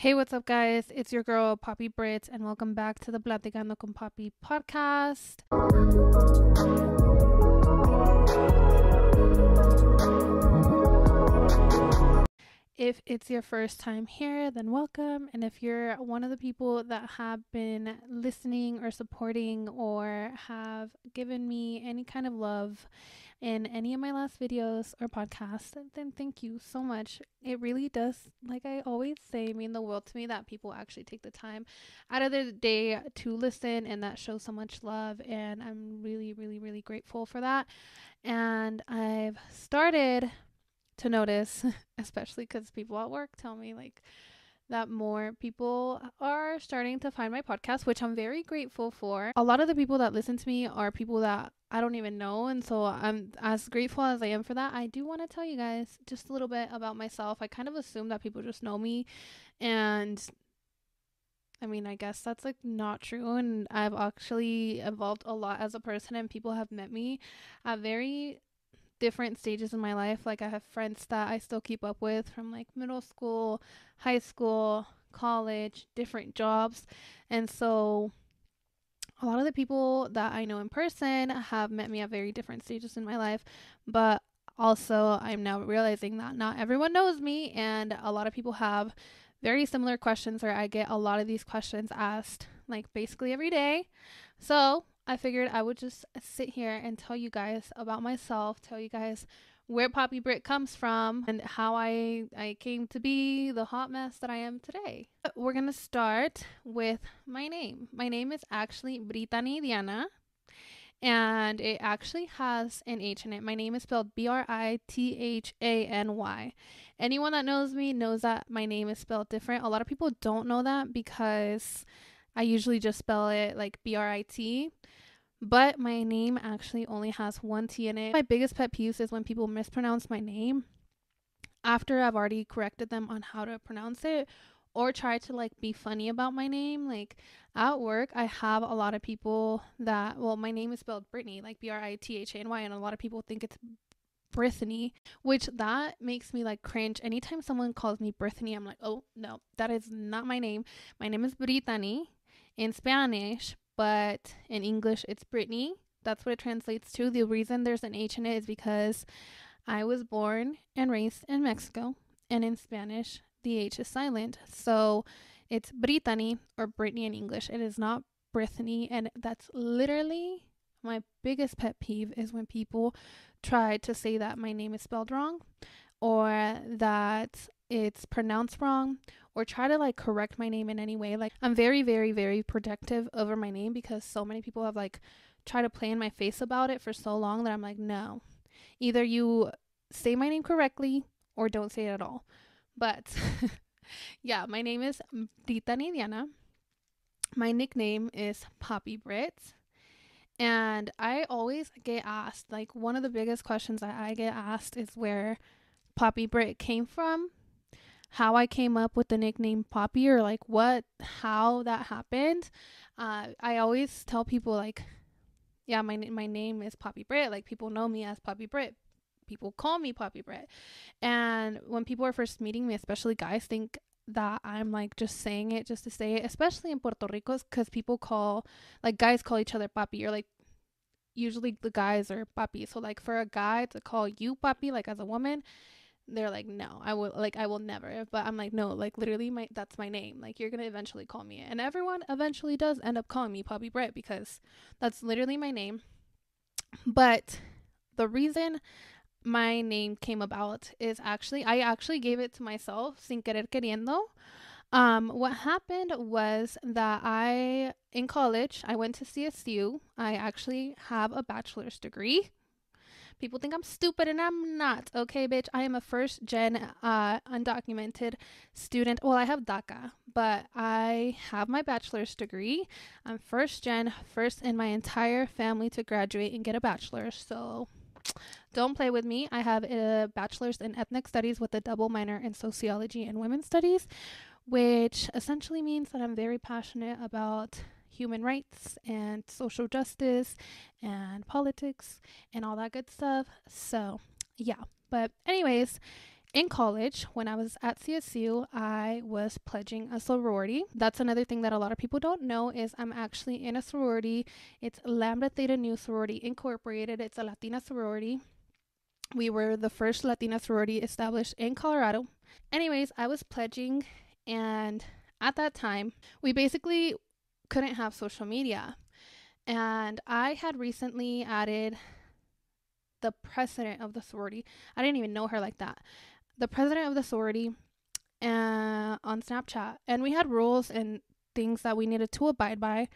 Hey, what's up, guys? It's your girl, Papi Brit, and welcome back to the Platicando con Papi podcast. If it's your first time here, then welcome. And if you're one of the people that have been listening or supporting or have given me any kind of love in any of my last videos or podcasts, then thank you so much. It really does, like I always say, mean the world to me that people actually take the time out of their day to listen, and that shows so much love. And I'm really, really, really grateful for that. And I've started to notice, especially because people at work tell me like that more people are starting to find my podcast, which I'm very grateful for. A lot of the people that listen to me are people that I don't even know, and so I'm as grateful as I am for that. I do want to tell you guys just a little bit about myself. I kind of assume that people just know me, and I mean, I guess that's like not true, and I've actually evolved a lot as a person, and people have met me at very different stages in my life. Like, I have friends that I still keep up with from like middle school, high school, college, different jobs. And so a lot of the people that I know in person have met me at very different stages in my life, but also I'm now realizing that not everyone knows me, and a lot of people have very similar questions, or I get a lot of these questions asked like basically every day. So I figured I would just sit here and tell you guys about myself, tell you guys where Papi Brit comes from, and how I came to be the hot mess that I am today. We're going to start with my name. My name is actually Britany Diana, and it actually has an H in it. My name is spelled Brithany. Anyone that knows me knows that my name is spelled different. A lot of people don't know that because I usually just spell it like Brit, but my name actually only has one T in it. My biggest pet peeve is when people mispronounce my name after I've already corrected them on how to pronounce it, or try to like be funny about my name. Like at work, I have a lot of people that, well, my name is spelled Brittany, like Brithany, and a lot of people think it's Brittany, which that makes me like cringe. Anytime someone calls me Brittany, I'm like, oh no, that is not my name. My name is Britany in Spanish, but in English it's Brittany. That's what it translates to. The reason there's an H in it is because I was born and raised in Mexico, and in Spanish the H is silent, so it's Britany or Brittany in English. It is not Brittany, and that's literally my biggest pet peeve, is when people try to say that my name is spelled wrong, or that it's pronounced wrong, or try to like correct my name in any way. Like, I'm very, very, very protective over my name because so many people have like tried to play in my face about it for so long that I'm like, no, either you say my name correctly or don't say it at all. But yeah, my name is Britany Diana. My nickname is Papi Brit. And I always get asked, like, one of the biggest questions that I get asked is where Papi Brit came from, how I came up with the nickname Papi, or like how that happened. I always tell people like, yeah, my name is Papi Brit. Like, people know me as Papi Brit. People call me Papi Brit. And when people are first meeting me, especially guys, think that I'm like just saying it just to say it, especially in Puerto Rico, because people call, like, guys call each other Papi, or like usually the guys are Papi. So like for a guy to call you Papi, like as a woman, they're like, no, I will never. But I'm like, no, like literally that's my name. Like, you're gonna eventually call me it. And everyone eventually does end up calling me Papi Brit because that's literally my name. But the reason my name came about is I actually gave it to myself, sin querer queriendo. What happened was that in college, I went to CSU. I actually have a bachelor's degree. People think I'm stupid, and I'm not. Okay, bitch. I am a first gen undocumented student. Well, I have DACA, but I have my bachelor's degree. I'm first gen, first in my entire family to graduate and get a bachelor's. So don't play with me. I have a bachelor's in ethnic studies with a double minor in sociology and women's studies, which essentially means that I'm very passionate about human rights and social justice and politics and all that good stuff. So yeah, but anyways, In college, when I was at CSU, I was pledging a sorority. That's another thing that a lot of people don't know is I'm actually in a sorority. It's Lambda Theta Nu Sorority Incorporated. It's a Latina sorority. We were the first Latina sorority established in Colorado. Anyways, I was pledging, and at that time, we basically couldn't have social media. And I had recently added the president of the sorority. I didn't even know her like that. The president of the sorority on Snapchat. And we had rules and things that we needed to abide by.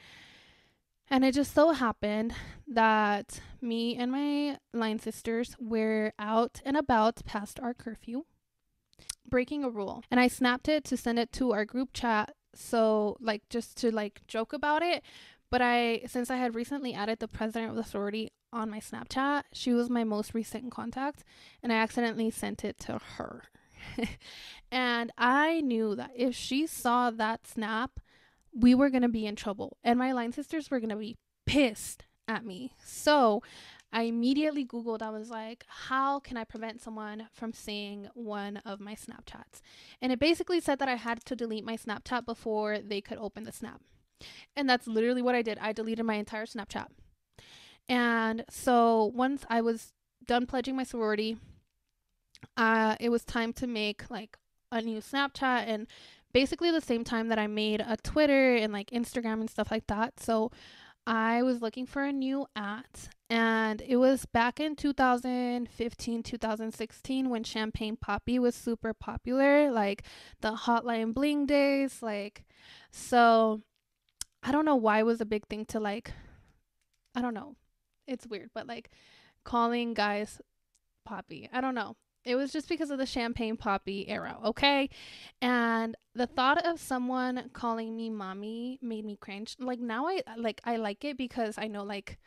And it just so happened that me and my line sisters were out and about past our curfew, breaking a rule. And I snapped it to send it to our group chat. So, like, just to like joke about it. But since I had recently added the president of the sorority on my Snapchat, she was my most recent contact, and I accidentally sent it to her. And I knew that if she saw that snap, we were going to be in trouble, and my line sisters were going to be pissed at me. So I immediately Googled, I was like, how can I prevent someone from seeing one of my Snapchats? And it basically said that I had to delete my Snapchat before they could open the snap. And that's literally what I did. I deleted my entire Snapchat. And so once I was done pledging my sorority, it was time to make like a new Snapchat, and basically the same time that I made a Twitter and like Instagram and stuff like that. So I was looking for a new at, and it was back in 2015, 2016 when Champagne Papi was super popular, like the Hotline Bling days. Like, so I don't know why it was a big thing to like, I don't know. It's weird, but like calling guys Papi. I don't know. It was just because of the Champagne Papi era, okay? And the thought of someone calling me mommy made me cringe. Like now I like it because I know like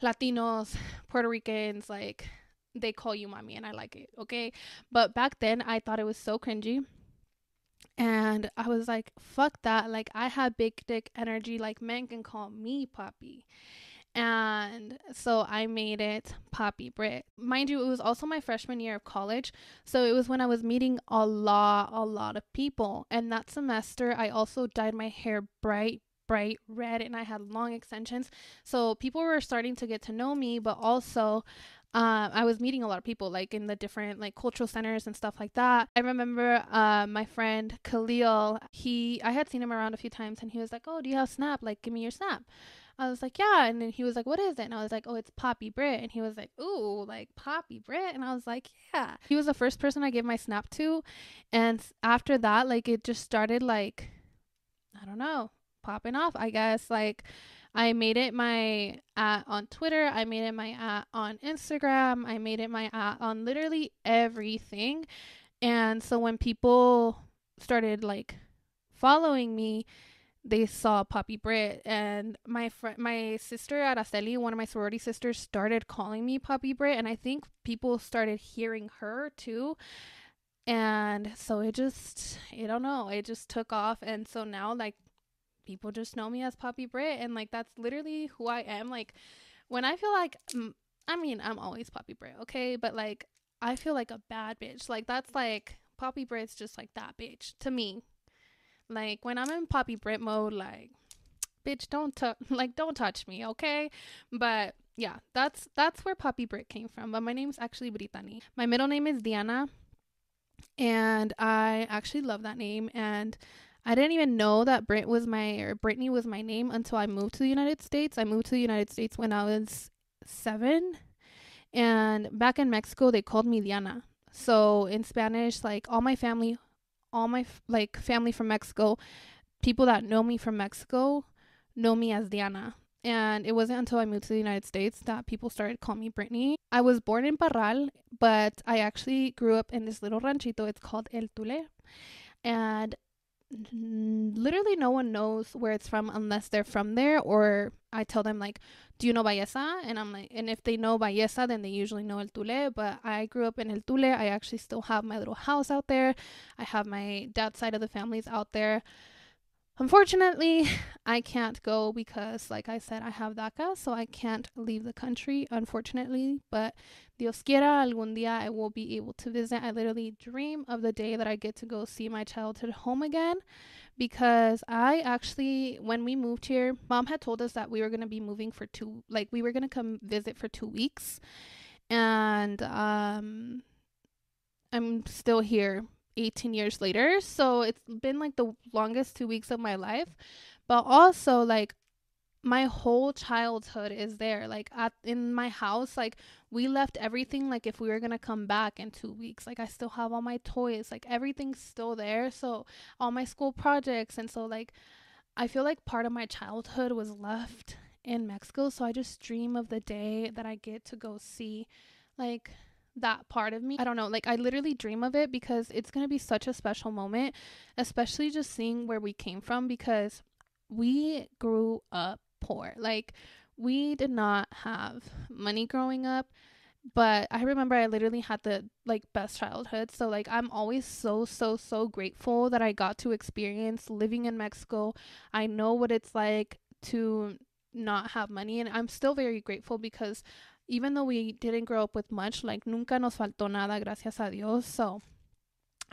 Latinos, Puerto Ricans, like they call you mommy and I like it, okay? But back then I thought it was so cringy. And I was like, fuck that. Like, I have big dick energy. Like, men can call me Papi. And so I made it Papi Brit. Mind you, it was also my freshman year of college. So it was when I was meeting a lot of people. And that semester, I also dyed my hair bright red, and I had long extensions. So people were starting to get to know me, but also I was meeting a lot of people like in the different like cultural centers and stuff like that. I remember my friend Khalil, I had seen him around a few times, and he was like, oh, do you have Snap? Like, give me your Snap. I was like, yeah. And then he was like, what is it? And I was like, oh, it's Papi Brit. And he was like, ooh, like Papi Brit. And I was like, yeah. He was the first person I gave my Snap to. And after that, like, it just started like, I don't know, popping off, I guess. Like, I made it my at on Twitter. I made it my at on Instagram. I made it my at on literally everything. And so when people started like following me, they saw Papi Brit, and my sister Araceli, one of my sorority sisters, started calling me Papi Brit, and I think people started hearing her too. And so I don't know, it just took off. And so now like people just know me as Papi Brit, and like that's literally who I am. Like when I feel like I mean, I'm always Papi Brit, okay, but like I feel like a bad bitch. Like that's like Papi Brit's just like that bitch to me. Like when I'm in Papi Brit mode, like bitch, don't touch me, okay? But yeah, that's where Papi Brit came from. But my name's actually Brittany. My middle name is Diana, and I actually love that name. And I didn't even know that Brittany was my name until I moved to the United States. I moved to the United States when I was 7, and back in Mexico they called me Diana. So in Spanish, like all my family from Mexico, people that know me from Mexico know me as Diana. And it wasn't until I moved to the United States that people started calling me Brittany. I was born in Parral, but I actually grew up in this little ranchito. It's called El Tule. And literally no one knows where it's from unless they're from there, or I tell them like, do you know Bayesa? And I'm like, and if they know Bayesa, then they usually know El Tule. But I grew up in El Tule. I actually still have my little house out there. I have my dad's side of the families out there. Unfortunately, I can't go because, like I said, I have DACA, so I can't leave the country, unfortunately. But Dios quiera, algún día I will be able to visit. I literally dream of the day that I get to go see my childhood home again, because I actually, when we moved here, mom had told us that we were going to be moving for we were going to come visit for 2 weeks. And I'm still here 18 years later. So it's been like the longest 2 weeks of my life. But also, like, my whole childhood is there. Like, in my house, like, we left everything, like, if we were gonna come back in 2 weeks. Like, I still have all my toys, like, everything's still there. So all my school projects. And so, like, I feel like part of my childhood was left in Mexico. So I just dream of the day that I get to go see, like, that part of me. I don't know, like, I literally dream of it because it's going to be such a special moment, especially just seeing where we came from, because we grew up poor. Like, we did not have money growing up, but I remember I literally had the, like, best childhood. So, like, I'm always so grateful that I got to experience living in Mexico. I know what it's like to not have money, and I'm still very grateful because even though we didn't grow up with much, like, nunca nos faltó nada, gracias a Dios. So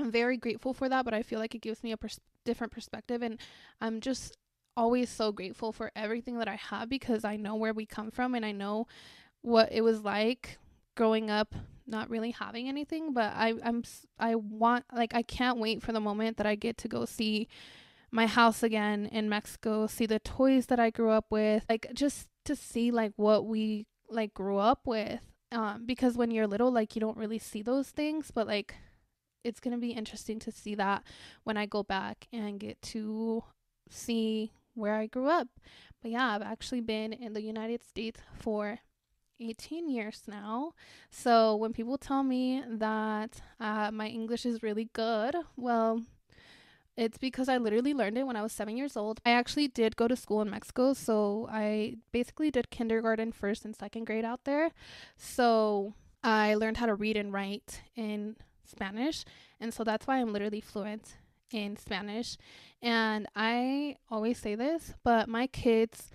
I'm very grateful for that, but I feel like it gives me a different perspective, and I'm just always so grateful for everything that I have, because I know where we come from and I know what it was like growing up not really having anything. But I want, like, I can't wait for the moment that I get to go see my house again in Mexico, see the toys that I grew up with, like, just to see, like, what we, like, grew up with. Because when you're little, like, you don't really see those things, but, like, it's gonna be interesting to see that when I go back and get to see where I grew up. But yeah, I've actually been in the United States for 18 years now. So when people tell me that my English is really good, well, it's because I literally learned it when I was 7 years old. I actually did go to school in Mexico, so I basically did kindergarten, first and second grade out there. So I learned how to read and write in Spanish, and so that's why I'm literally fluent in Spanish. And I always say this, but my kids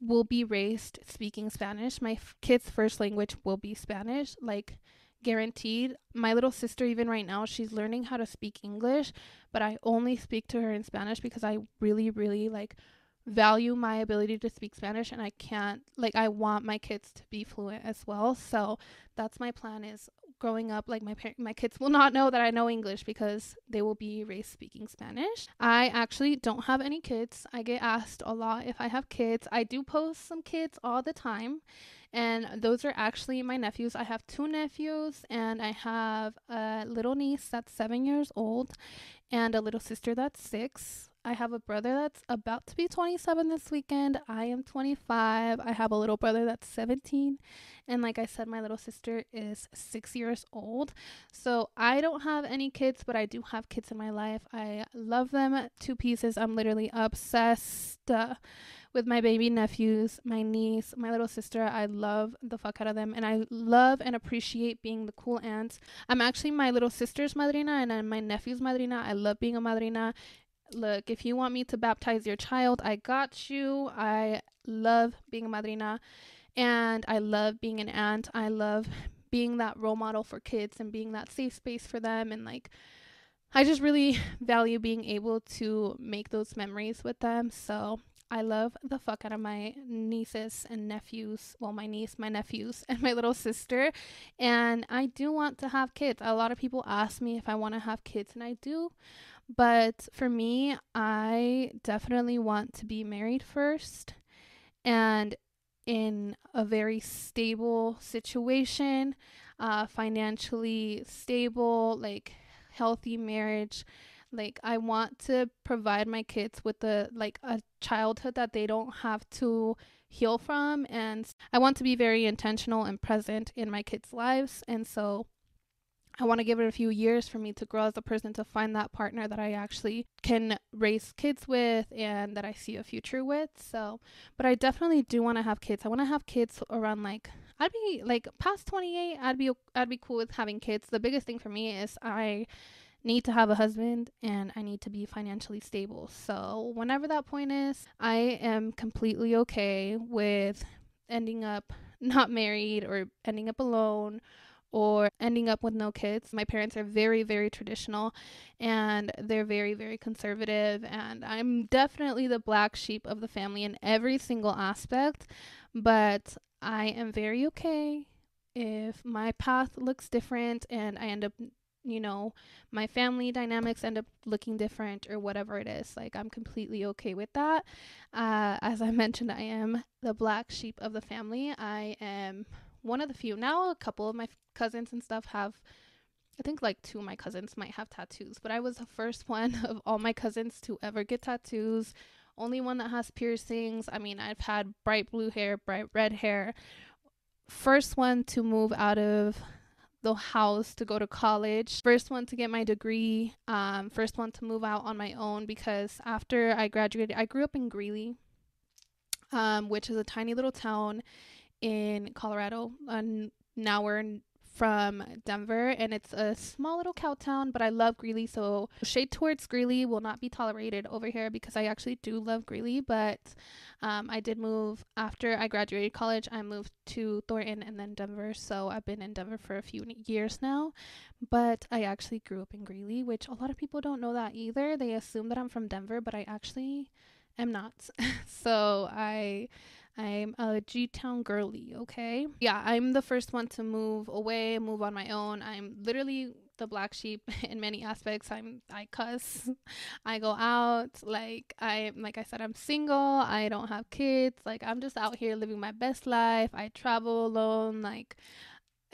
will be raised speaking Spanish. My kids' first language will be Spanish, like, guaranteed. My little sister, even right now, she's learning how to speak English, but I only speak to her in Spanish because I really, like, value my ability to speak Spanish, and I can't, like, I want my kids to be fluent as well. So that's my plan, is growing up, like, my kids will not know that I know English because they will be raised speaking Spanish. I actually don't have any kids. I get asked a lot if I have kids. I do post some kids all the time, and those are actually my nephews. I have 2 nephews, and I have a little niece that's 7 years old and a little sister that's 6. I have a brother that's about to be 27 this weekend. I am 25. I have a little brother that's 17. And like I said, my little sister is 6 years old. So I don't have any kids, but I do have kids in my life. I love them to pieces. I'm literally obsessed with my baby nephews, my niece, my little sister. I love the fuck out of them, and I love and appreciate being the cool aunt. I'm actually my little sister's madrina, and I'm my nephew's madrina. I love being a madrina. Look, if you want me to baptize your child, I got you. I love being a madrina, and I love being an aunt. I love being that role model for kids and being that safe space for them. And, like, I just really value being able to make those memories with them. So I love the fuck out of my nieces and nephews. Well, my niece, my nephews, and my little sister. And I do want to have kids. A lot of people ask me if I want to have kids, and I do. But for me, I definitely want to be married first and in a very stable situation, financially stable, like, healthy marriage. Like, I want to provide my kids with a childhood that they don't have to heal from, and I want to be very intentional and present in my kids' lives. And so I want to give it a few years for me to grow as a person, to find that partner that I actually can raise kids with and that I see a future with. So, but I definitely do want to have kids. I want to have kids around, like, I'd be like past 28. I'd be cool with having kids. The biggest thing for me is I need to have a husband and I need to be financially stable. So whenever that point is, I am completely okay with ending up not married or ending up alone or ending up with no kids. My parents are very, very traditional and they're very, very conservative. And I'm definitely the black sheep of the family in every single aspect. But I am very okay if my path looks different and I end up, you know, my family dynamics end up looking different or whatever it is. Like, I'm completely okay with that. As I mentioned, I am the black sheep of the family. I am one of the few. Now a couple of my cousins and stuff have, I think like two of my cousins might have tattoos, but I was the first one of all my cousins to ever get tattoos. Only one that has piercings. I mean, I've had bright blue hair, bright red hair. First one to move out of the house to go to college. First one to get my degree. First one to move out on my own, because after I graduated, I grew up in Greeley, which is a tiny little town in Colorado, an hour from Denver, and it's a small little cow town, but I love Greeley, so shade towards Greeley will not be tolerated over here because I actually do love Greeley. But I did move after I graduated college. I moved to Thornton and then Denver, so I've been in Denver for a few years now, but I actually grew up in Greeley, which a lot of people don't know that either. They assume that I'm from Denver, but I actually am not. So I'm a G-Town girly, okay? Yeah, I'm the first one to move away, move on my own. I'm literally the black sheep in many aspects. I cuss, I go out, like I said, I'm single, I don't have kids, like I'm just out here living my best life. I travel alone, like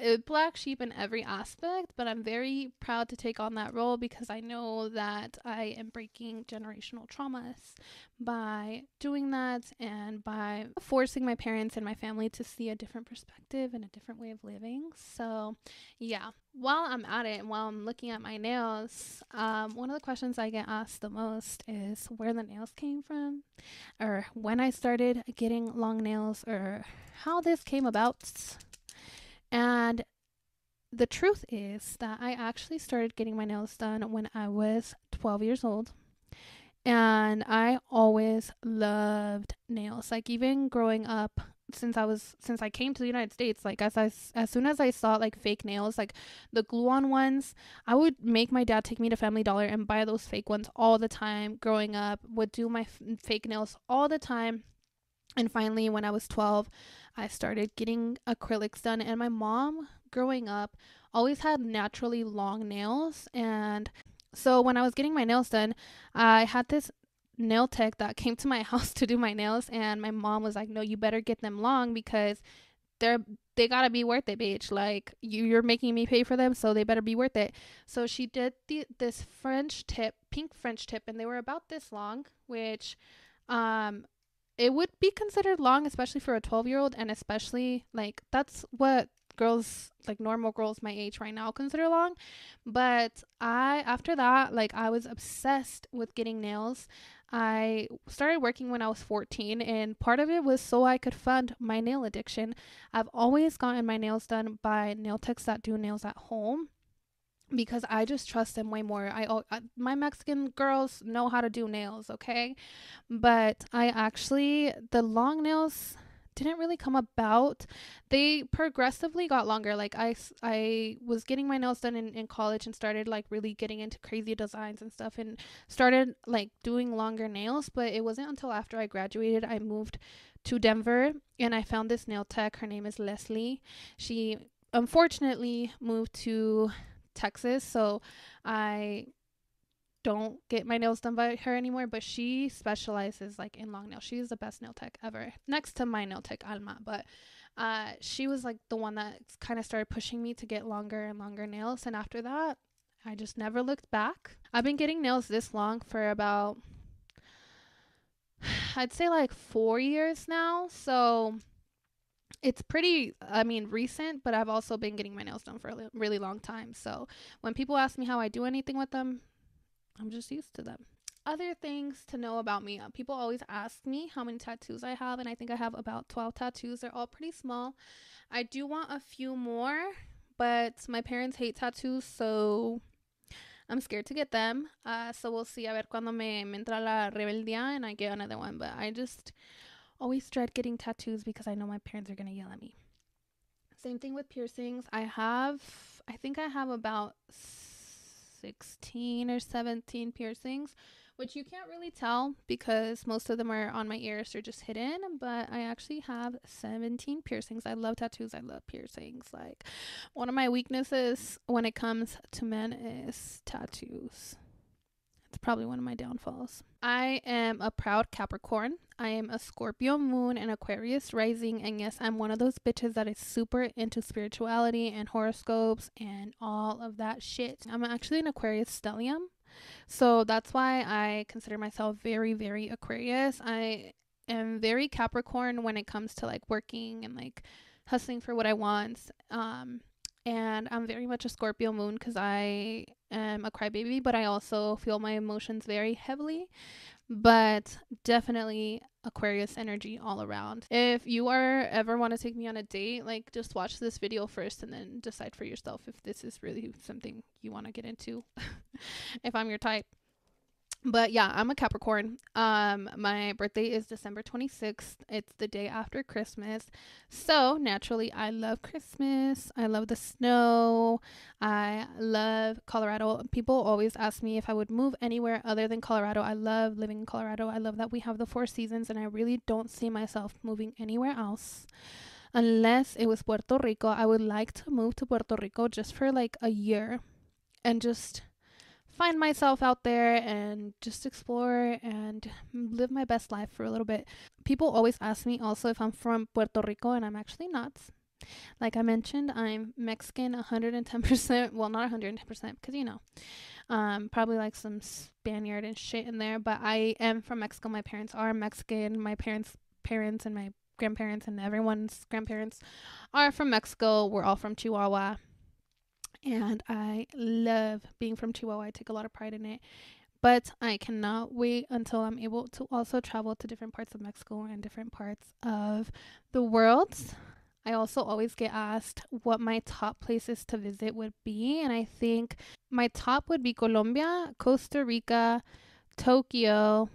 a black sheep in every aspect, but I'm very proud to take on that role because I know that I am breaking generational traumas by doing that and by forcing my parents and my family to see a different perspective and a different way of living. So yeah, while I'm at it and while I'm looking at my nails, one of the questions I get asked the most is where the nails came from, or when I started getting long nails, or how this came about. And the truth is that I actually started getting my nails done when I was 12 years old. And I always loved nails. Like, even growing up, since I came to the United States, like as soon as I saw like fake nails, like the glue-on ones, I would make my dad take me to Family Dollar and buy those fake ones all the time. Growing up, would do my fake nails all the time. And finally, when I was 12, I started getting acrylics done. And my mom, growing up, always had naturally long nails. And so when I was getting my nails done, I had this nail tech that came to my house to do my nails. And my mom was like, no, you better get them long because they gotta be worth it, bitch. Like, you're making me pay for them, so they better be worth it. So she did this French tip, pink French tip, and they were about this long, which it would be considered long, especially for a 12-year-old, and especially like that's what girls, like normal girls my age right now, consider long. But after that, like, I was obsessed with getting nails. I started working when I was 14, and part of it was so I could fund my nail addiction. I've always gotten my nails done by nail techs that do nails at home, because I just trust them way more. My Mexican girls know how to do nails, okay? But the long nails didn't really come about. They progressively got longer. Like, I was getting my nails done in college and started like really getting into crazy designs and stuff and started like doing longer nails. But it wasn't until after I graduated, I moved to Denver and I found this nail tech. Her name is Leslie. She unfortunately moved to Texas, so I don't get my nails done by her anymore, but she specializes like in long nails. She's the best nail tech ever, next to my nail tech Alma. But she was like the one that kind of started pushing me to get longer and longer nails, and after that I just never looked back. I've been getting nails this long for about, I'd say, like 4 years now, so it's pretty, I mean, recent, but I've also been getting my nails done for a really long time. So when people ask me how I do anything with them, I'm just used to them. Other things to know about me. People always ask me how many tattoos I have, and I think I have about 12 tattoos. They're all pretty small. I do want a few more, but my parents hate tattoos, so I'm scared to get them. So we'll see. A ver cuando me entra la rebeldía and I get another one. But I just always dread getting tattoos because I know my parents are going to yell at me. Same thing with piercings. I think I have about 16 or 17 piercings, which you can't really tell because most of them are on my ears or just hidden, but I actually have 17 piercings. I love tattoos. I love piercings. Like, one of my weaknesses when it comes to men is tattoos. It's probably one of my downfalls. I am a proud Capricorn. I am a Scorpio moon and Aquarius rising. And yes, I'm one of those bitches that is super into spirituality and horoscopes and all of that shit. I'm actually an Aquarius stellium. So that's why I consider myself very, very Aquarius. I am very Capricorn when it comes to like working and like hustling for what I want. And I'm very much a Scorpio moon because I am a crybaby, but I also feel my emotions very heavily. But definitely Aquarius energy all around. If you are ever want to take me on a date, like just watch this video first and then decide for yourself if this is really something you want to get into. If I'm your type. But yeah, I'm a Capricorn. My birthday is December 26th. It's the day after Christmas. So naturally, I love Christmas. I love the snow. I love Colorado. People always ask me if I would move anywhere other than Colorado. I love living in Colorado. I love that we have the 4 seasons, and I really don't see myself moving anywhere else. Unless it was Puerto Rico. I would like to move to Puerto Rico just for like a year and just find myself out there and just explore and live my best life for a little bit. People always ask me also if I'm from Puerto Rico, and I'm actually not. Like I mentioned, I'm Mexican 110%. Well, not 110% because, you know, probably like some Spaniard and shit in there, but I am from Mexico. My parents are Mexican. My parents and my grandparents and everyone's grandparents are from Mexico. We're all from Chihuahua. And I love being from Chihuahua. I take a lot of pride in it. But I cannot wait until I'm able to also travel to different parts of Mexico and different parts of the world. I also always get asked what my top places to visit would be. And I think my top would be Colombia, Costa Rica, Tokyo,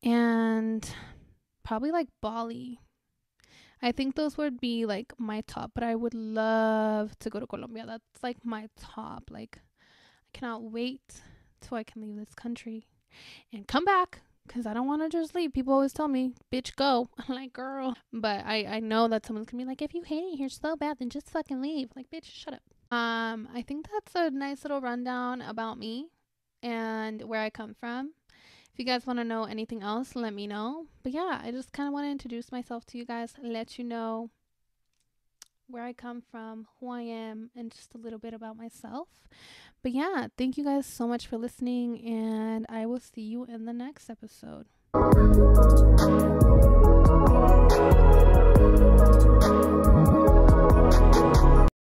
and probably like Bali. I think those would be like my top, but I would love to go to Colombia. That's like my top. Like, I cannot wait till I can leave this country and come back because I don't want to just leave. People always tell me, bitch, go. I'm like, girl. But I know that someone's going to be like, if you hate it here so bad, then just fucking leave. Like, bitch, shut up. I think that's a nice little rundown about me and where I come from. If you guys want to know anything else, let me know. But yeah, I just kind of want to introduce myself to you guys, let you know where I come from, who I am, and just a little bit about myself. But yeah, thank you guys so much for listening, and I will see you in the next episode.